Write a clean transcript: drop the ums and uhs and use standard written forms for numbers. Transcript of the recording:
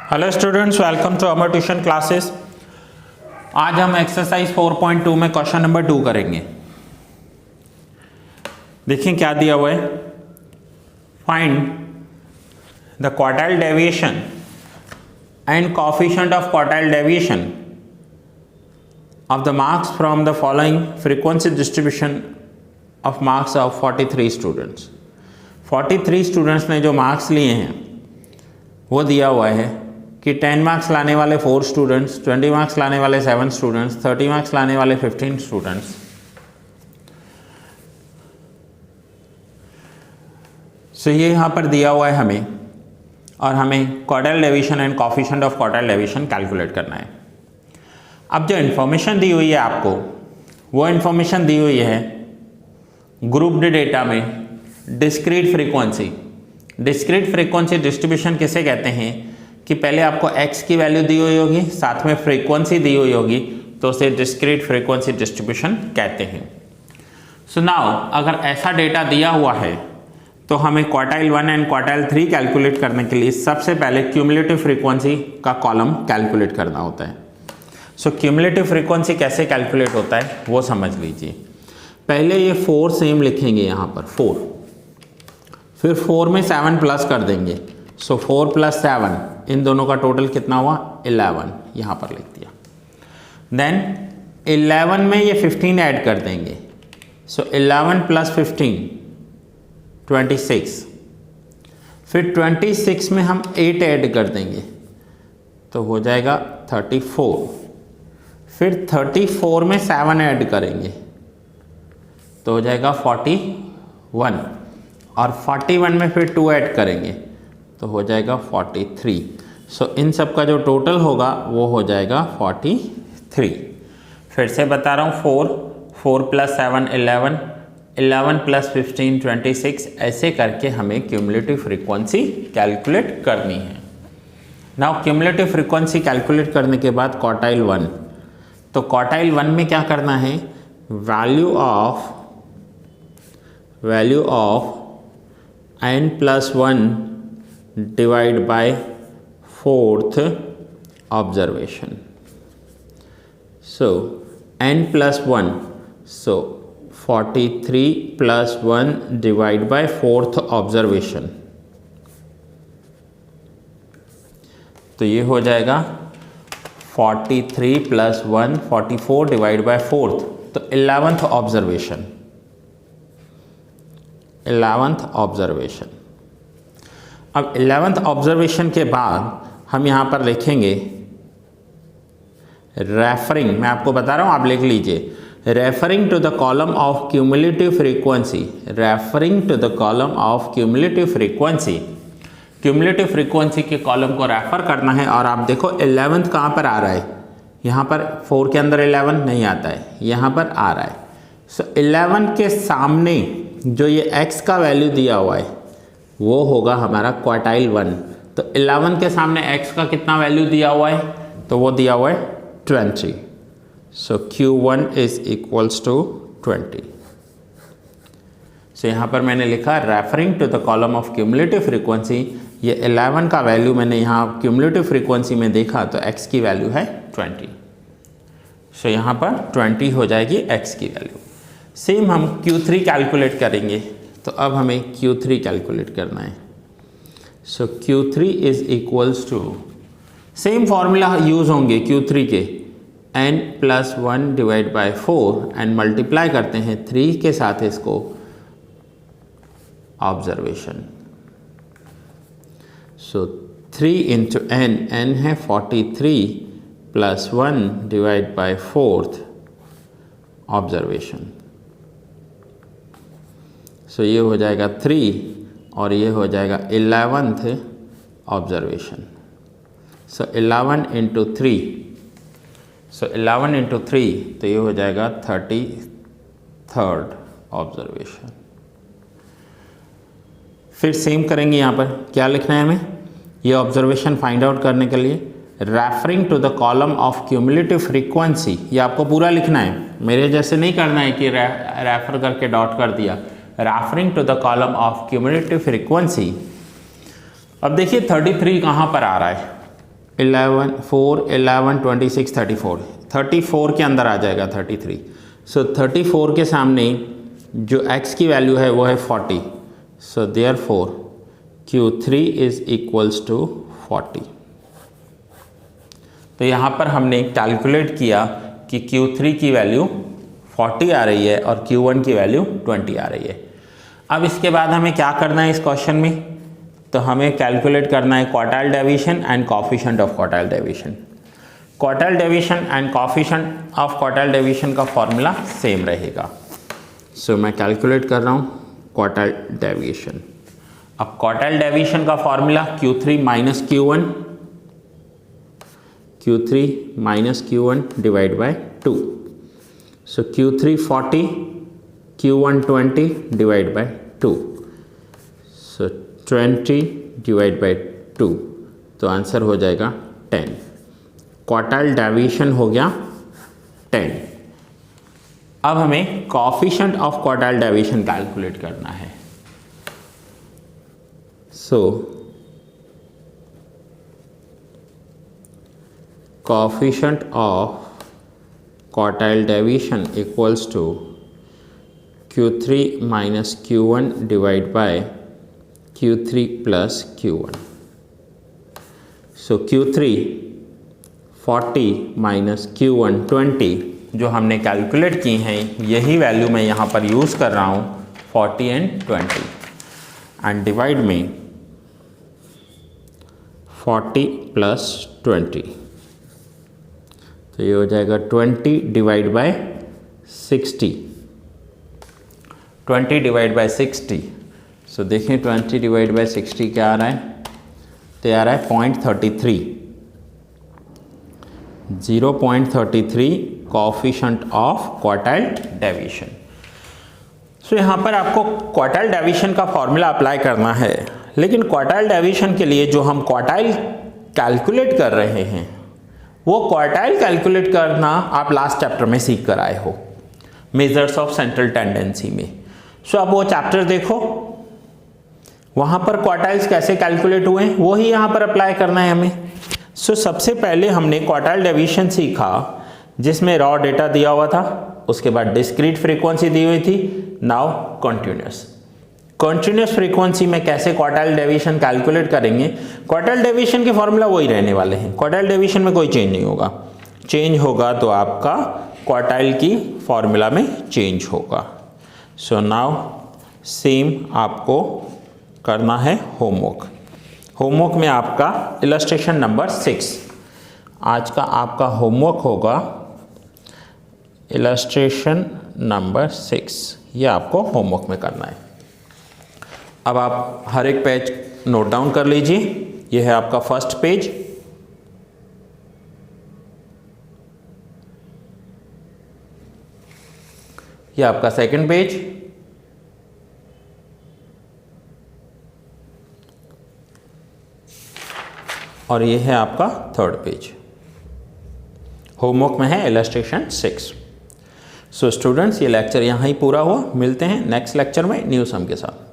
Hello students, welcome to Amar tuition classes. आज हम exercise 4.2 में क्वेश्चन नंबर 2 करेंगे। देखिए क्या दिया हुआ है। Find the quartile deviation and coefficient of quartile deviation of the marks from the following frequency distribution of marks of 43 students. 43 students ने जो मार्क्स लिए हैं वो दिया हुआ है कि 10 मार्क्स लाने वाले 4 स्टूडेंट्स, 20 मार्क्स लाने वाले 7 स्टूडेंट्स, 30 मार्क्स लाने वाले 15 स्टूडेंट्स। सो ये यहाँ पर दिया हुआ है हमें, और हमें quartile deviation and coefficient of quartile deviation calculate करना है। अब जो इन्फॉर्मेशन दी हुई है आपको, वो इन्फॉर्मेशन दी हुई है ग्रुप्ड डेटा में discrete frequency. Discrete frequency distribution किसे कहते हैं कि पहले आपको x की वैल्यू दी हुई होगी, साथ में फ्रीक्वेंसी दी हुई होगी, तो उसे डिस्क्रीट फ्रीक्वेंसी डिस्ट्रीब्यूशन कहते हैं। सो नाउ अगर ऐसा डेटा दिया हुआ है तो हमें क्वार्टाइल 1 एंड क्वार्टाइल 3 कैलकुलेट करने के लिए सबसे पहले क्यूमुलेटिव फ्रीक्वेंसी का कॉलम कैलकुलेट करना होता है। सो क्यूमुलेटिव फ्रीक्वेंसी कैसे कैलकुलेट होता है वो समझ लीजिए। पहले ये 4 सेम लिखेंगे यहाँ पर 4, फिर 4 में 7 प्लस कर देंगे। सो 4 + 7, इन दोनों का टोटल कितना हुआ 11, यहाँ पर लिख दिया। देन 11 में ये 15 ऐड कर देंगे। सो 11 + 15 26, फिर 26 में हम 8 ऐड कर देंगे तो हो जाएगा 34, फिर 34 में 7 ऐड करेंगे तो हो जाएगा 41, और 41 में फिर 2 ऐड करेंगे तो हो जाएगा 43। सो इन सब का जो टोटल होगा वो हो जाएगा 43। फिर से बता रहा हूँ, 4 + 7 11, 11 + 15 26, ऐसे करके हमें क्यूमुलेटिव फ्रीक्वेंसी कैलकुलेट करनी है। नाउ क्यूमुलेटिव फ्रीक्वेंसी कैलकुलेट करने के बाद क्वार्टाइल 1, तो क्वार्टाइल 1 में क्या करना है, value of n+1 divide by 4th observation. So n+1, so 43 + 1 divide by 4th observation, तो ये हो जाएगा 43 + 1 44 डिवाइड बाय 4th, तो 11th ऑब्जर्वेशन। 11th observation. अब 11th ऑब्जर्वेशन के बाद हम यहाँ पर लिखेंगे रेफरिंग, मैं आपको बता रहा हूँ आप लिख लीजिए, referring to the column of cumulative frequency. Referring to the column of cumulative frequency, cumulative frequency के कॉलम को रेफर करना है। और आप देखो 11th कहाँ पर आ रहा है, यहाँ पर 4 के अंदर 11 नहीं आता है, यहाँ पर आ रहा है। सो 11 के सामने जो ये x का वैल्यू दिया हुआ है वो होगा हमारा क्वार्टाइल 1। तो 11 के सामने x का कितना वैल्यू दिया हुआ है, तो वो दिया हुआ है 20। सो Q1 = 20। सो यहाँ पर मैंने लिखा referring to the column of cumulative frequency. ये 11 का वैल्यू मैंने यहाँ क्यूमुलेटिव फ्रीक्वेंसी में देखा तो x की वैल्यू है 20। सो यहाँ पर 20 हो जाएगी x की वैल्यू। सेम हम Q3 कैलकुलेट करेंगे, तो अब हमें Q3 कैलकुलेट करना है। सो Q3 = सेम फॉर्मूला यूज़ होंगे Q3 के, n+1 divide by 4 and multiply करते हैं 3 के साथ इसको ऑब्जर्वेशन। सो 3 × n है 43 + 1 डिवाइड बाय 4th ऑब्जर्वेशन। सो ये हो जाएगा 3 और ये हो जाएगा 11th ऑब्जर्वेशन। सो 11 × 3, सो 11 × 3, तो ये हो जाएगा 33rd ऑब्जर्वेशन। फिर सेम करेंगे, यहाँ पर क्या लिखना है हमें, ये ऑब्जर्वेशन फाइंड आउट करने के लिए referring to the column of cumulative frequency, ये आपको पूरा लिखना है, मेरे जैसे नहीं करना है कि रेफर करके डॉट कर दिया। Referring to the column of cumulative frequency. अब देखिए 33 कहाँ पर आ रहा है, 11 4 11 26 34 34 के अंदर आ जाएगा 33। सो 34 के सामने जो x की वैल्यू है वो है 40। So therefore Q3 is equals to 40। तो यहाँ पर हमने कैलकुलेट किया कि Q3 की वैल्यू 40 आ रही है और Q1 की वैल्यू 20 आ रही है। अब इसके बाद हमें क्या करना है इस क्वेश्चन में, तो हमें कैलकुलेट करना है quartile deviation and coefficient of quartile deviation. Quartile deviation and coefficient of quartile deviation का फॉर्मूला सेम रहेगा। सो मैं कैलकुलेट कर रहा हूँ क्वार्टाइल डेविएशन। अब क्वार्टाइल डेविएशन का formula Q3 minus Q1, Q3 minus Q1 divide bye 2। So Q3 40, Q1 20 divide by 2। So 20 divide by 2, तो answer हो जाएगा 10। क्वार्टाइल डेविएशन हो गया 10। अब हमें coefficient of quartile deviation calculate करना है। So coefficient of quartile deviation equals to Q3 minus Q1 divide by Q3 plus Q1। So Q3 40 minus Q1 20 जो हमने कैलकुलेट की हैं, यही वैल्यू मैं यहाँ पर यूज़ कर रहा हूँ 40 एंड 20 एंड डिवाइड में 40 प्लस 20, तो ये हो जाएगा 20 डिवाइड बाय 60, 20 डिवाइड बाय 60। सो देखें 20 डिवाइड बाय 60 क्या आ रहा है, तो आ रहा है 0.33, 0.33 कोएफिशिएंट ऑफ क्वार्टाइल डेविएशन। सो यहाँ पर आपको क्वार्टाइल डेविएशन का फॉर्मूला अप्लाई करना है, लेकिन क्वार्टाइल डेविएशन के लिए जो हम क्वार्टाइल कैलकुलेट कर रहे हैं वो क्वार्टाइल कैलकुलेट करना आप लास्ट चैप्टर में सीख कर आए हो, मेजर्स ऑफ सेंट्रल टेंडेंसी में। सो अब वो चैप्टर देखो, वहाँ पर क्वार्टाइल्स कैसे कैलकुलेट हुए वो ही यहाँ पर अप्लाई करना है हमें। सो सबसे पहले हमने क्वार्टाइल डेविएशन सीखा जिसमें रॉ डेटा दिया हुआ था, उसके बाद डिस्क्रीट फ्रीक्वेंसी दी हुई थी, नाउ कॉन्टिन्यूस फ्रीक्वेंसी में कैसे क्वार्टाइल डेविएशन कैलकुलेट करेंगे। क्वार्टाइल डेविएशन के फॉर्मूला वही रहने वाले हैं, क्वार्टाइल डेविएशन में कोई चेंज नहीं होगा। चेंज होगा तो आपका क्वार्टाइल की फॉर्मूला में चेंज होगा। सो नाउ सेम आपको करना है होमवर्क। होमवर्क में आपका इलस्ट्रेशन नंबर 6, आज का आपका होमवर्क होगा इलस्ट्रेशन नंबर 6, ये आपको होमवर्क में करना है। अब आप हर एक पेज नोट डाउन कर लीजिए। ये है आपका फर्स्ट पेज, ये आपका सेकंड पेज, और ये है आपका थर्ड पेज। होमवर्क में है इलस्ट्रेशन 6। सो स्टूडेंट्स, ये लेक्चर यहाँ ही पूरा हुआ। मिलते हैं नेक्स्ट लेक्चर में न्यू सम के साथ।